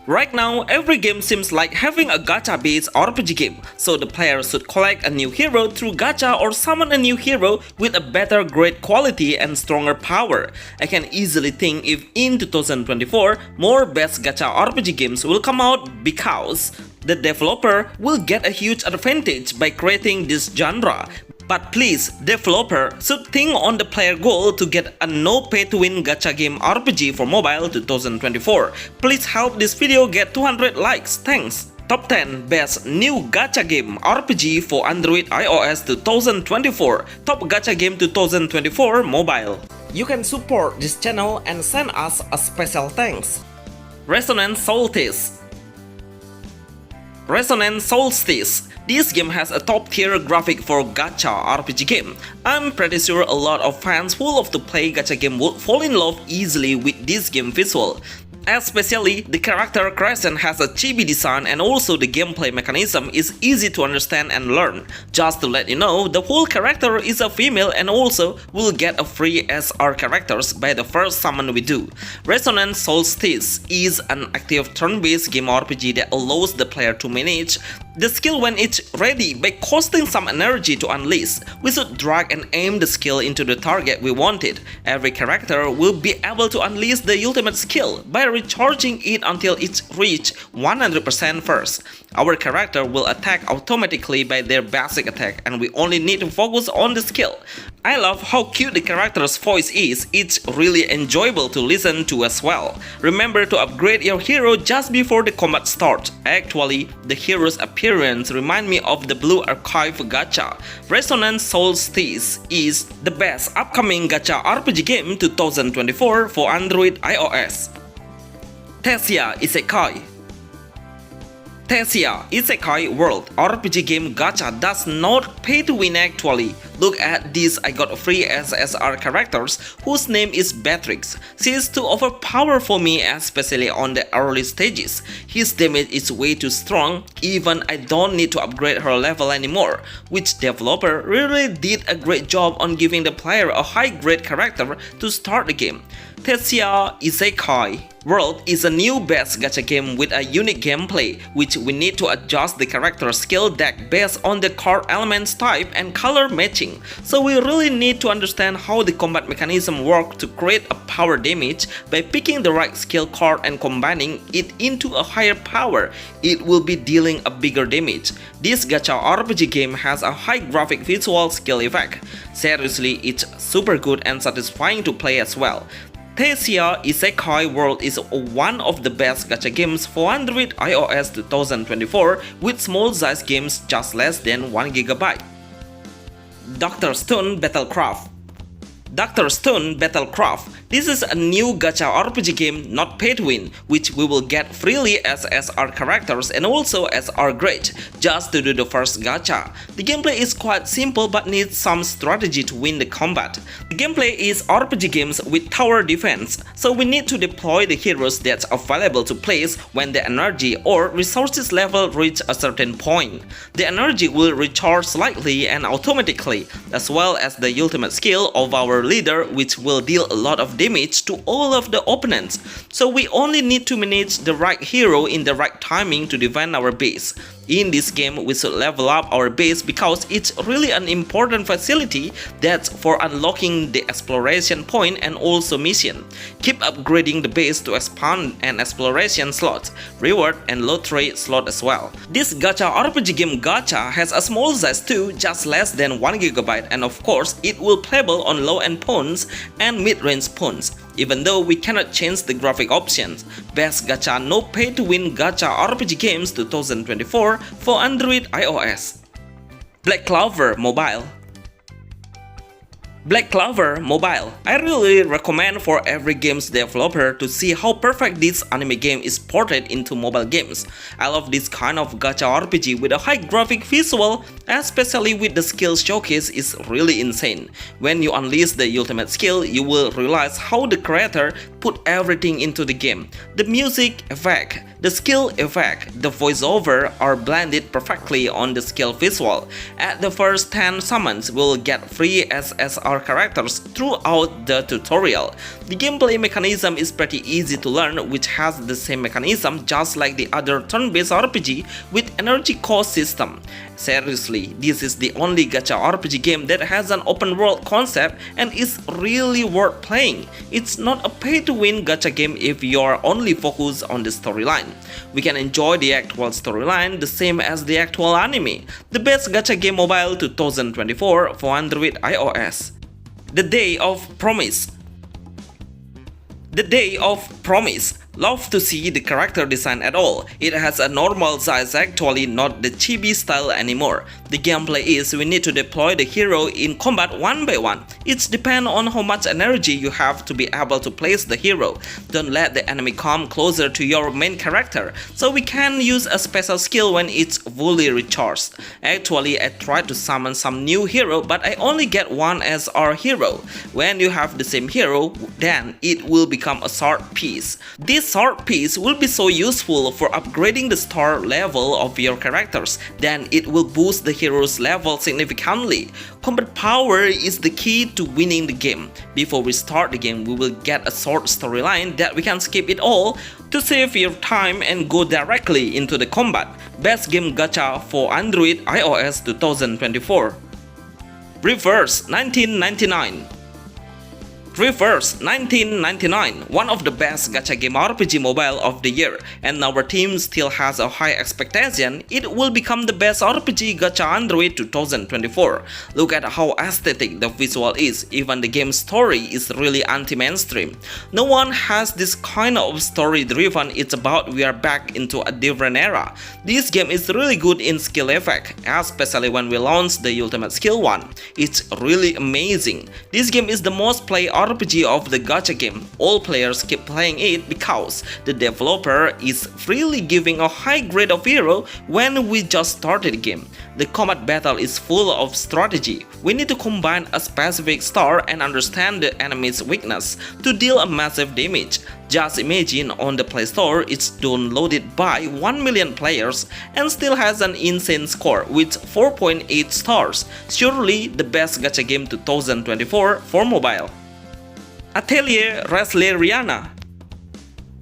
Right now, every game seems like having a gacha-based RPG game, so the player should collect a new hero through gacha or summon a new hero with a better grade quality and stronger power. I can easily think if in 2024, more best gacha RPG games will come out because the developer will get a huge advantage by creating this genre. But please, developer should think on the player goal to get a no pay to win gacha game RPG for mobile 2024. Please help this video get 200 likes, thanks. Top 10 Best New Gacha Game RPG for Android iOS 2024. Top Gacha Game 2024 Mobile. You can support this channel and send us a special thanks. Resonance Solstice. Resonance Solstice. This game has a top tier graphic for gacha RPG game. I'm pretty sure a lot of fans who love to play gacha game would fall in love easily with this game visual. Especially, the character creation has a chibi design and also the gameplay mechanism is easy to understand and learn. Just to let you know, the whole character is a female and also will get a free SR characters by the first summon we do. Resonance Solstice is an active turn-based game RPG that allows the player to manage the skill when it's ready by costing some energy to unleash. We should drag and aim the skill into the target we wanted. Every character will be able to unleash the ultimate skill by recharging it until it's reached 100% first. Our character will attack automatically by their basic attack and we only need to focus on the skill. I love how cute the character's voice is, it's really enjoyable to listen to as well. Remember to upgrade your hero just before the combat starts. Actually, the hero's appearance reminds me of the Blue Archive gacha. Resonance Solstice is the best upcoming gacha RPG game 2024 for Android iOS. Tessia Isekai. Tessia Isekai World RPG game gacha does not pay to win actually. Look at this, I got free SSR characters whose name is Mythics. She is too overpowered for me, especially on the early stages. His damage is way too strong, even I don't need to upgrade her level anymore. Which developer really did a great job on giving the player a high grade character to start the game. Tessia Isekai World is a new best gacha game with a unique gameplay, which we need to adjust the character skill deck based on the card elements type and color matching. So we really need to understand how the combat mechanism works to create a power damage by picking the right skill card and combining it into a higher power. It will be dealing a bigger damage. This gacha RPG game has a high graphic visual skill effect. Seriously, it's super good and satisfying to play as well. Tessia Isekai World is one of the best gacha games for Android iOS 2024 with small size games just less than 1 GB. Dr. Stone BattleCraft. Dr. Stone BattleCraft. This is a new gacha RPG game not pay to win, which we will get freely as SR characters and also SR grade, just to do the first gacha. The gameplay is quite simple but needs some strategy to win the combat. The gameplay is RPG games with tower defense, so we need to deploy the heroes that's available to place when the energy or resources level reach a certain point. The energy will recharge slightly and automatically, as well as the ultimate skill of our leader, which will deal a lot of damage to all of the opponents. So we only need to manage the right hero in the right timing to defend our base. In this game, we should level up our base because it's really an important facility that's for unlocking the exploration point and also mission. Keep upgrading the base to expand and exploration slots, reward and lottery slot as well. This gacha RPG game gacha has a small size too, just less than 1 GB, and of course it will playable on low-end phones and mid-range phones. Even though we cannot change the graphic options. Best gacha no pay to win gacha RPG games 2024 for Android iOS. Black Clover Mobile. Black Clover Mobile. I really recommend for every games developer to see how perfect this anime game is ported into mobile games. I love this kind of gacha RPG with a high graphic visual, especially with the skill showcase is really insane. When you unleash the ultimate skill, you will realize how the creator put everything into the game. The music effect, the skill effect, the voiceover are blended perfectly on the skill visual. At the first 10 summons, we'll get free SSR characters throughout the tutorial. The gameplay mechanism is pretty easy to learn, which has the same mechanism just like the other turn-based RPG with energy cost system. Seriously, this is the only gacha RPG game that has an open world concept and is really worth playing. It's not a pay-to-win gacha game if you're only focused on the storyline. We can enjoy the actual storyline the same as the actual anime. The best gacha game mobile 2024 for Android iOS. The Day of Promise. The Day of Promise. Love to see the character design at all. It has a normal size, actually not the chibi style anymore. The gameplay is we need to deploy the hero in combat one by one. It depends on how much energy you have to be able to place the hero. Don't let the enemy come closer to your main character, so we can use a special skill when it's fully recharged. Actually, I tried to summon some new hero, but I only get one as our hero. When you have the same hero, then it will become a sword piece. This sword piece will be so useful for upgrading the star level of your characters, then it will boost the hero's level significantly. Combat power is the key to winning the game. Before we start the game, we will get a short storyline that we can skip it all to save your time and go directly into the combat. Best game gacha for Android iOS 2024. Reverse 1999. Reverse 1999, one of the best gacha game RPG mobile of the year, and our team still has a high expectation it will become the best RPG gacha Android 2024. Look at how aesthetic the visual is, even the game's story is really anti-mainstream. No one has this kind of story driven, it's about we are back into a different era. This game is really good in skill effect, especially when we launch the ultimate skill one. It's really amazing. This game is the most played RPG of the gacha game. All players keep playing it because the developer is freely giving a high grade of hero when we just started the game. The combat battle is full of strategy. We need to combine a specific star and understand the enemy's weakness to deal a massive damage. Just imagine on the Play Store it's downloaded by 1 million players and still has an insane score with 4.8 stars. Surely the best gacha game 2024 for mobile. Atellier Wrestleriana.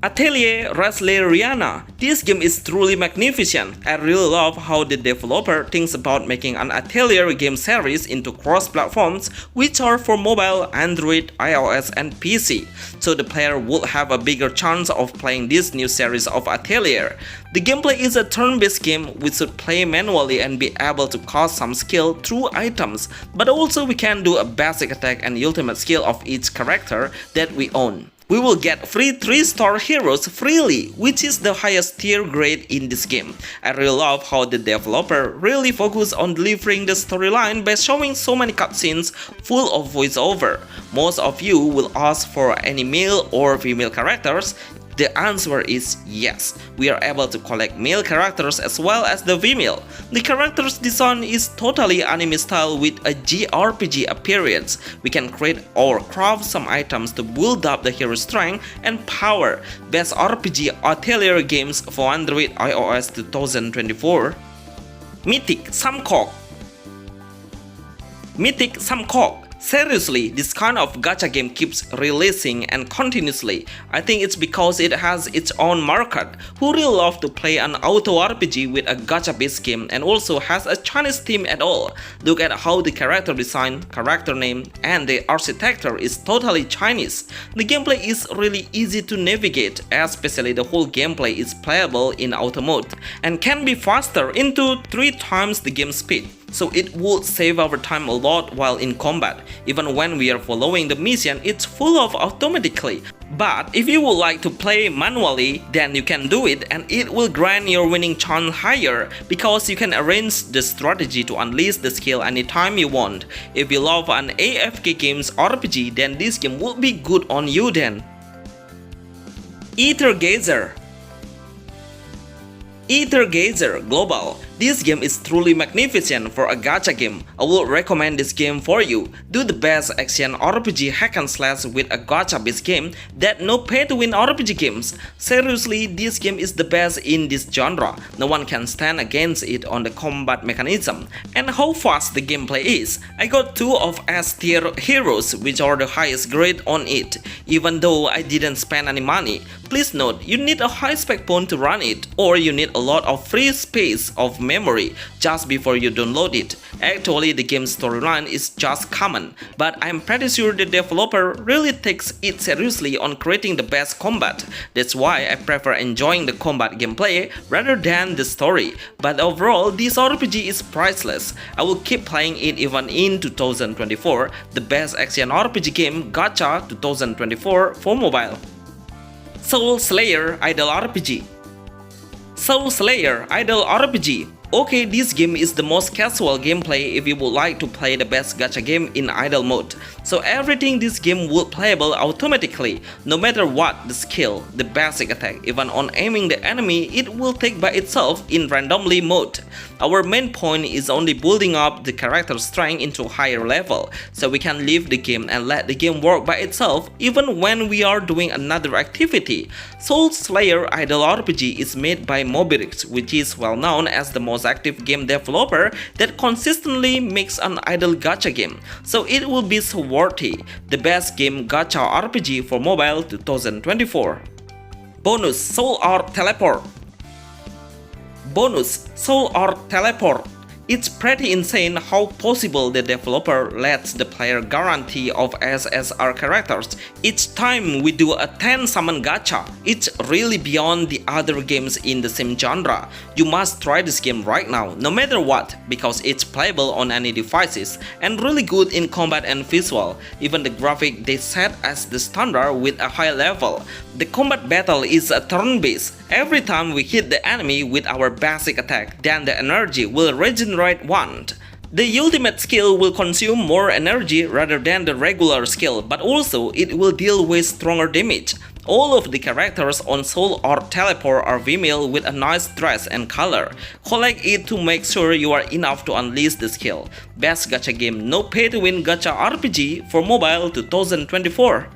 Atellier Wrestleriana. This game is truly magnificent. I really love how the developer thinks about making an Atellier game series into cross-platforms which are for mobile, Android, iOS and PC, so the player would have a bigger chance of playing this new series of Atellier. The gameplay is a turn-based game. We should play manually and be able to cast some skill through items, but also we can do a basic attack and ultimate skill of each character that we own. We will get free 3-star heroes freely, which is the highest tier grade in this game. I really love how the developer really focused on delivering the storyline by showing so many cutscenes full of voiceover. Most of you will ask for any male or female characters. The answer is yes. We are able to collect male characters as well as the female. The character's design is totally anime style with a JRPG appearance. We can create or craft some items to build up the hero's strength and power. Best RPG Atellier games for Android iOS 2024. Mythic Samcock. Mythic Samcock. Seriously, this kind of gacha game keeps releasing and continuously. I think it's because it has its own market who really love to play an auto RPG with a gacha based game and also has a Chinese theme at all. Look at how the character design, character name and the architecture is totally Chinese. The gameplay is really easy to navigate, especially the whole gameplay is playable in auto mode and can be faster into 3 times the game speed. So it would save our time a lot while in combat. Even when we are following the mission, it's full of automatically. But if you would like to play manually, then you can do it and it will grant your winning chance higher because you can arrange the strategy to unleash the skill anytime you want. If you love an AFK games RPG, then this game will be good on you then. Aethergazer. Aethergazer Global. This game is truly magnificent for a gacha game. I would recommend this game for you. Do the best action RPG hack and slash with a gacha based game that no pay to win RPG games. Seriously, this game is the best in this genre. No one can stand against it on the combat mechanism and how fast the gameplay is. I got 2 of S tier heroes which are the highest grade on it, even though I didn't spend any money. Please note, you need a high spec phone to run it, or you need a lot of free space of memory just before you download it. Actually, the game's storyline is just common, but I'm pretty sure the developer really takes it seriously on creating the best combat. That's why I prefer enjoying the combat gameplay rather than the story. But overall, this RPG is priceless. I will keep playing it even in 2024, the best action RPG game Gacha 2024 for mobile. Soul Slayer Idol RPG. Soul Slayer Idol RPG. Okay, this game is the most casual gameplay if you would like to play the best gacha game in idle mode. So everything this game will playable automatically, no matter what the skill, the basic attack, even on aiming the enemy, it will take by itself in randomly mode. Our main point is only building up the character strength into higher level, so we can leave the game and let the game work by itself even when we are doing another activity. Soul Slayer Idol RPG is made by Mythics, which is well known as the most active game developer that consistently makes an idle gacha game, so it will be so worthy. The best game gacha RPG for mobile 2024. Bonus Soul Art Teleport. Bonus Soul Art Teleport. It's pretty insane how possible the developer lets the player guarantee of SSR characters each time we do a 10 summon gacha. It's really beyond the other games in the same genre. You must try this game right now, no matter what, because it's playable on any devices and really good in combat and visual. Even the graphic they set as the standard with a high level. The combat battle is a turn-based. Every time we hit the enemy with our basic attack, then the energy will regenerate once. The ultimate skill will consume more energy rather than the regular skill, but also it will deal with stronger damage. All of the characters on Soul Art Teleport are female with a nice dress and color. Collect it to make sure you are enough to unleash the skill. Best gacha game, no pay to win gacha RPG for mobile 2024.